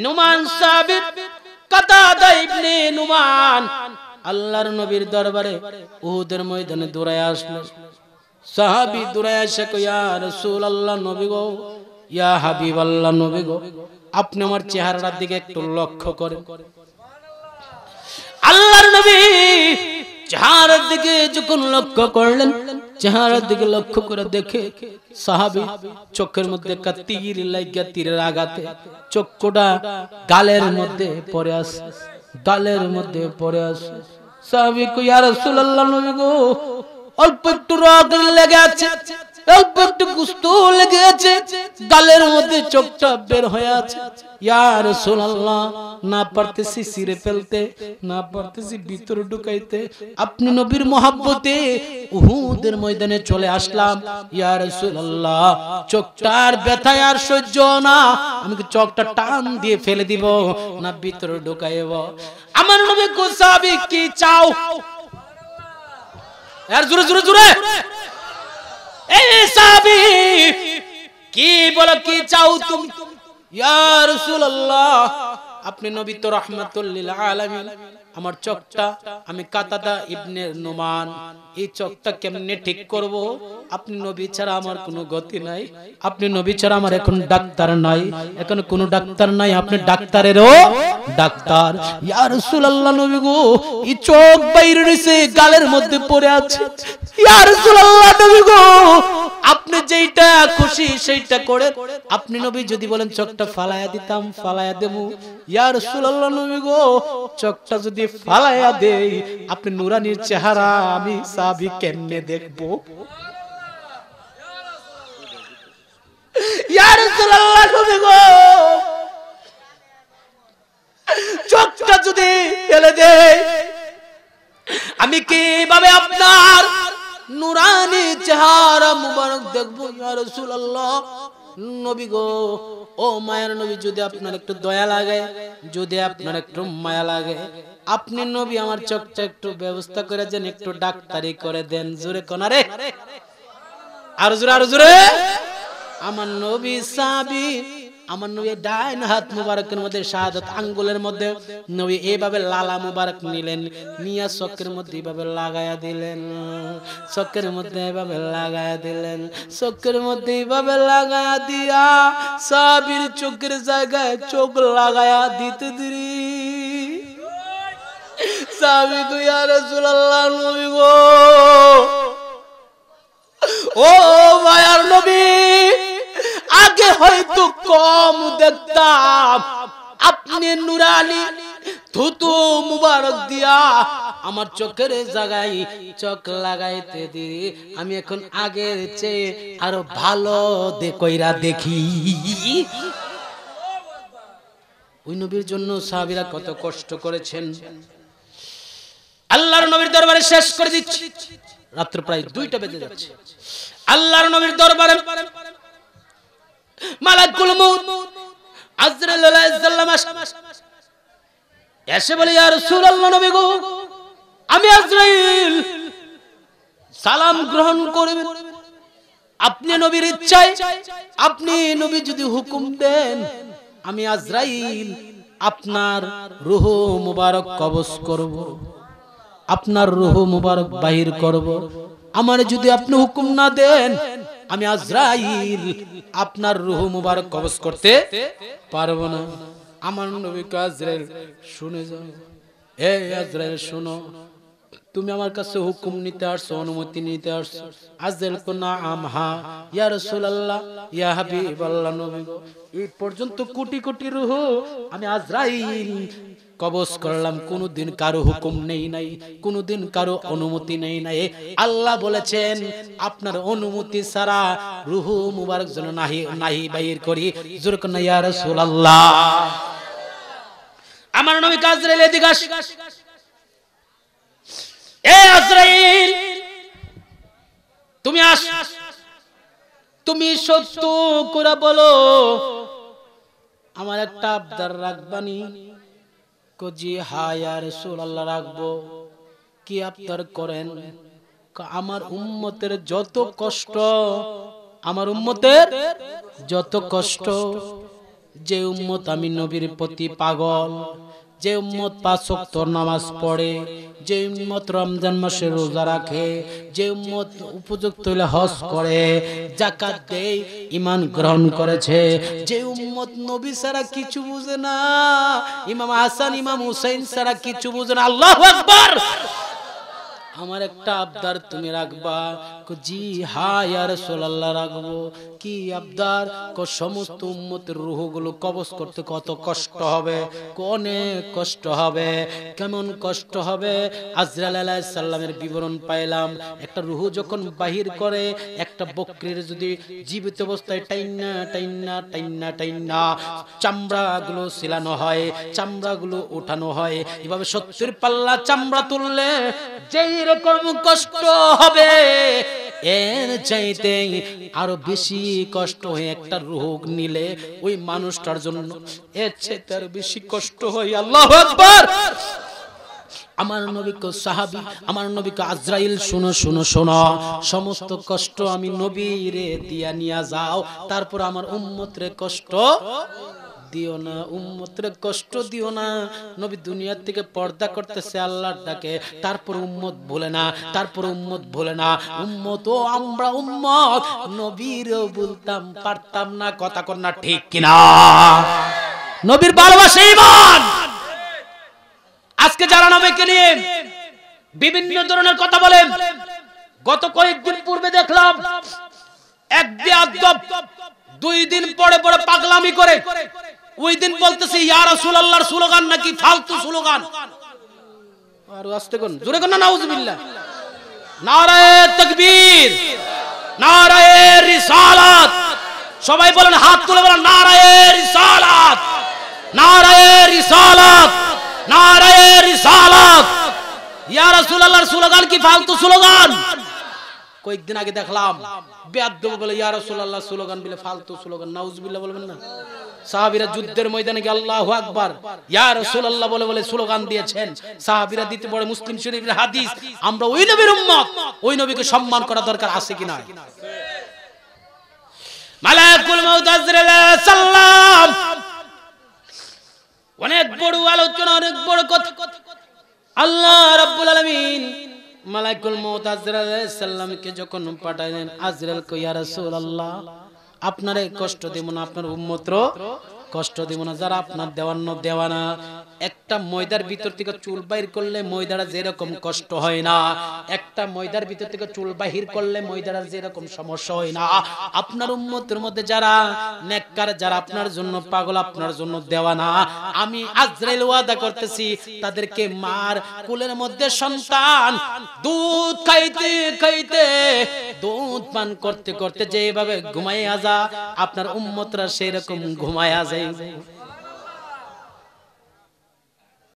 নুমান সাহাবী কাতাদা ইবনে নুমান আল্লাহর নবীর দরবারে উহুদের ময়দানে দৌড়ায় আসলো। সাহাবী দৌড়ায় এসে কয়, ইয়া রাসূলুল্লাহ, নবী গো, ইয়া হাবিবাল্লাহ, নবী গো, আপনি আমার চেহারার দিকে একটু লক্ষ্য করেন। আল্লাহর নবী চেহারার দিকে যখন লক্ষ্য করলেন, চেহারার দিকে লক্ষ্য করে দেখে সাহাবী চোখের মধ্যে একটা তীর লাগিয়া, তীরের আঘাতে চক্ষুটা গালের মধ্যে পড়ে আসে, গালের মধ্যে পড়ে আসে। সাহাবী কয়, ইয়া রাসূলুল্লাহ, নবী গো, অল্প একটু রক্ত লেগে আছে, অল্প একটু গোশত লেগে আছে, গালের মধ্যে চোখটা বের হয়ে আছে। ইয়া রাসূলুল্লাহ, না পারতেছি ছিঁড়ে ফেলতে, না পারতেছি ভিতরে ঢুকাইতে, আপনি নবীর মহব্বতে উহুদের ময়দানে চলে আসলাম। ইয়া রাসূলুল্লাহ, চোখটার ব্যথায় আর সহ্য না, আমি কি চোখটা টান দিয়ে ফেলে দিব না ভিতরে ঢুকাইব? আমার নবী কো, সাহাবী কি চাও? আর জোরে জোরে জোরে, এই সাহাবী কি বলো, কি চাও তুমি? ইয়া রাসূলুল্লাহ, আপনি নবী তো রাহমাতুল লিল আলামিন, আমার চোখটা, আমি কাতাদা ইবনে নুমান, এই চোখটা কেমনে ঠিক করব? আপনি নবী ছাড়া আমার কোনো গতি নাই, আপনি নবী ছাড়া আমার এখন ডাক্তার নাই, এখন কোনো ডাক্তার নাই, আপনি ডাক্তারেরও ডাক্তার। ইয়া রাসূলুল্লাহ, নবী গো, এই চোখ বাইরে রইছে, গালের মধ্যে পড়ে আছে। ইয়া রাসূলুল্লাহ, নবী গো, আপনি যেইটা খুশি সেইটা করেন, আপনি নবী যদি বলেন চোখটা ফালায়া দিতাম, ফালায়া দেবো। ইয়া রাসূলুল্লাহ, নবী গো, চোখটা যদি ফালায়া দেই, আপনি নূরানির চেহারা আমি সাহাবী কেমনে দেখবো? ইয়া রাসূলুল্লাহ, নবী গো, চোখটা যদি ফেলে দেই, আমি কিভাবে আপনার নূরানি চেহারা মুবারক দেখবো? ইয়া রাসূলুল্লাহ, নবী গো, ও মায়ের নবী, যদি আপনার একটু দয়া লাগে, যদি আপনার একটু মায়া লাগে, আপনি নবী আমার চোখটা একটু ব্যবস্থা করে দেন, একটু ডাক্তারি করে দেন। জোরে কোনারে, আর জোরে, আর জোরে। আমার নবী সাহাবী, আমার নবী ডাইন হাত মুবারকের মধ্যে শাহাদাত আঙ্গুলের মধ্যে নবী এইভাবে লালা মুবারক নিলেন, নিয়া চোখের মধ্যে এইভাবে লাগায়া দিলেন, চোখের মধ্যে এইভাবে লাগায়া দিলেন, চোখের মধ্যে এইভাবে লাগায়া দিয়া সাহাবীর চোখের জায়গায় চোখ লাগায়া দিতে দিরি। সাহাবী কই, ইয়া রাসূলুল্লাহ, নবী গো, ও মায়ার নবী, আগে হয়তো কম দেখতাম, আপনি নূরানি থুতু মুবারক দিয়া আমার চোখের জায়গায় চোখ লাগাইতে দি, আমি এখন আগের চেয়ে আরো ভালো কইরা দেখি। ওই নবীর জন্য সাহাবীরা কত কষ্ট করেছেন। আল্লাহর নবীর দরবারে শেষ করে দিচ্ছি, রাত্র প্রায় 2টা বেজে যাচ্ছে। আল্লাহর নবীর দরবারে মালাকুল মউত আজরাইল আলাইহিস সালাম এসে বলে, ইয়া রাসূলুল্লাহ, নবী গো, আমি আজরাইল, সালাম গ্রহণ করবেন আপনি নবীর ইচ্ছায়, আপনি নবী যদি হুকুম দেন, আমি আজরাইল আপনার রূহ মুবারক কবজ করব, আপনার রূহ মুবারক বাহির করব। আমার যদি আপনি হুকুম না দেন, আমি আজরাইল আপনার রূহ মুবারক কবজ করতে পারবো না। আমার নবী কে আজরাইল, শুনে যাও, এ আজরাইল শোনো, তুমি আমার কাছে হুকুম নিতে আসছো, অনুমতি নিতে আসছো। আজরাইল কো, নাআম, হ্যাঁ, ইয়া রাসূলুল্লাহ, ইয়া হাবিবাল্লাহ, নবী গো, এই পর্যন্ত কোটি কোটি রূহ আমি আজরাইল কবজ করলাম, কোনদিন কারো হুকুম নেই নাই, কোনদিন কারো অনুমতি নেই নাই। আল্লাহ বলেছেন আপনার অনুমতি ছাড়া রূহ মুবারক যেন নাহি বাইর করি। জোরে কোন ইয়া রাসূলুল্লাহ। আমার নবী আজরাইল এদিকে আসে, এ আজরাইল, তুমি আস, তুমি সত্য করে বলো, আমার একটা আবদার রাখবানি? জি হ্যাঁ ইয়া রাসূলুল্লাহ, রাখবো। কি আবদার করেন? আমার উম্মতের যত কষ্ট, আমার উম্মতের যত কষ্ট, যে উম্মত আমি নবীর প্রতি পাগল, যে উম্মত 5 ওয়াক্ত নামাজ পড়ে, যে উম্মত রমজান মাসে রোজা রাখে, যে উম্মত উপযুক্ত হলে হজ করে, যাকাত দেয়, ঈমান গ্রহণ করেছে, যে উম্মত নবী ছাড়া কিছু বুঝে না, ইমাম হাসান ইমাম হুসাইন ছাড়া কিছু বুঝে না। আল্লাহু আকবার। আমার একটা আবদার তুমি রাখবা? জি হ্যাঁ ইয়া রাসূলুল্লাহ রাখবো। কি আবদার? সমস্ত উম্মতের রূহগুলো কবজ করতে কত কষ্ট হবে, অনেক কষ্ট হবে। কেমন কষ্ট হবে? আজরাইল আলাইহিস সালামের বিবরণ পাইলাম, একটা রূহ যখন বাহির করে, একটা বকরীর যদি জীবিত অবস্থায় টাইন্না টাইন্না টাইন্না টাইন্না চামড়াগুলো ছিলানো হয়, চামড়াগুলো ওঠানো হয়, এভাবে 70 পাল্লা চামড়া তুললে যেই রকম কষ্ট হবে, এর চাইতে আরো বেশি কষ্ট হয়ে একটা রোগ নিলে ওই মানুষটার জন্য এর চাইতে আরো বেশি কষ্ট হয়। আল্লাহু আকবার। আমার নবীকে সাহাবী, আমার নবীকে আজরাইল, শুনো শুনো শোনো, সমস্ত কষ্ট আমি নবীরে দিয়া নিয়া যাও, তারপর আমার উম্মতরে কষ্ট দিও না, উম্মতরে কষ্ট দিও না। নবী দুনিয়ার থেকে পর্দা করতেছে আল্লাহর ডাকে, তারপর উম্মত ভুলে না, তারপর উম্মত ভুলে না। উম্মত ও আমরা উম্মত, নবীরও বলতাম পারতাম না, কথা কর না ঠিক কিনা? নবীর ভালোবাসা ঈমান। আজকে যারা নবীকে নিয়ে বিভিন্ন ধরনের কথা বলেন, গত কয়েকদিন পূর্বে দেখলাম এক বেয়াদব 2 দিন পরে পরে পাগলামি করে, ওই দিন বলতেছে ইয়া রাসূলুল্লাহর স্লোগান নাকি ফালতু স্লোগান। আর আস্তে কোন জোরে কোন নাউজুবিল্লাহ। নারায়ে তাকবীর, নারায়ে রিসালাত। সবাই বলেন, হাত তুলে বলেন নারায়ে রিসালাত, নারায়ে রিসালাত, নারায়ে রিসালাত। ইয়া রাসূলুল্লাহর স্লোগান কি ফালতু স্লোগান? কয়েকদিন আগে দেখলাম বেয়াদব বলে ইয়া রাসূলুল্লাহ স্লোগান বলে ফালতু স্লোগান। নাউজুবিল্লাহ বলবেন না? সাহাবীরা যুদ্ধের ময়দানে গিয়ে আল্লাহু আকবার ইয়া রাসূলুল্লাহ বলে বলে স্লোগান দিয়েছেন। সাহাবীরা দিতে পড়ে মুসলিম শরীফের হাদিস। আমরা ওই নবীর উম্মত, ওই নবীকে সম্মান করা দরকার আছে কি না? মালাকুল মাউত আজরাইল সাল্লাম, অনেক বড় আলোচনা, অনেক বড় কথা। আল্লাহ রাব্বুল আলামিন মালাকুল মাউত আজরাইল আলাইহিস সালামকে যখন পাঠালেন, আজরাইল কই ইয়া রাসূলুল্লাহ আপনারে কষ্ট দেব না, আপনার উম্মতরও কষ্ট দেব না, যারা আপনার দেওয়ানা। একটা ময়দার ভিতর থেকে চুল বাহির করলে ময়দাটা যেরকম কষ্ট হয় না, একটা ময়দার ভিতর থেকে চুল বাহির করলে ময়দাটার যেরকম সমস্যা হয় না, আপনার উম্মতের মধ্যে যারা নেককার, যারা আপনার জন্য পাগল, আপনার জন্য দেওয়ানা, আমি আজরাইল ওয়াদা করতেছি তাদেরকে মার কোলের মধ্যে সন্তান দুধ খাইতে খাইতে, দুধ পান করতে করতে যেভাবে ঘুমাইয়া যা, আপনার উম্মতরা সেরকম ঘুমাইয়া যায়।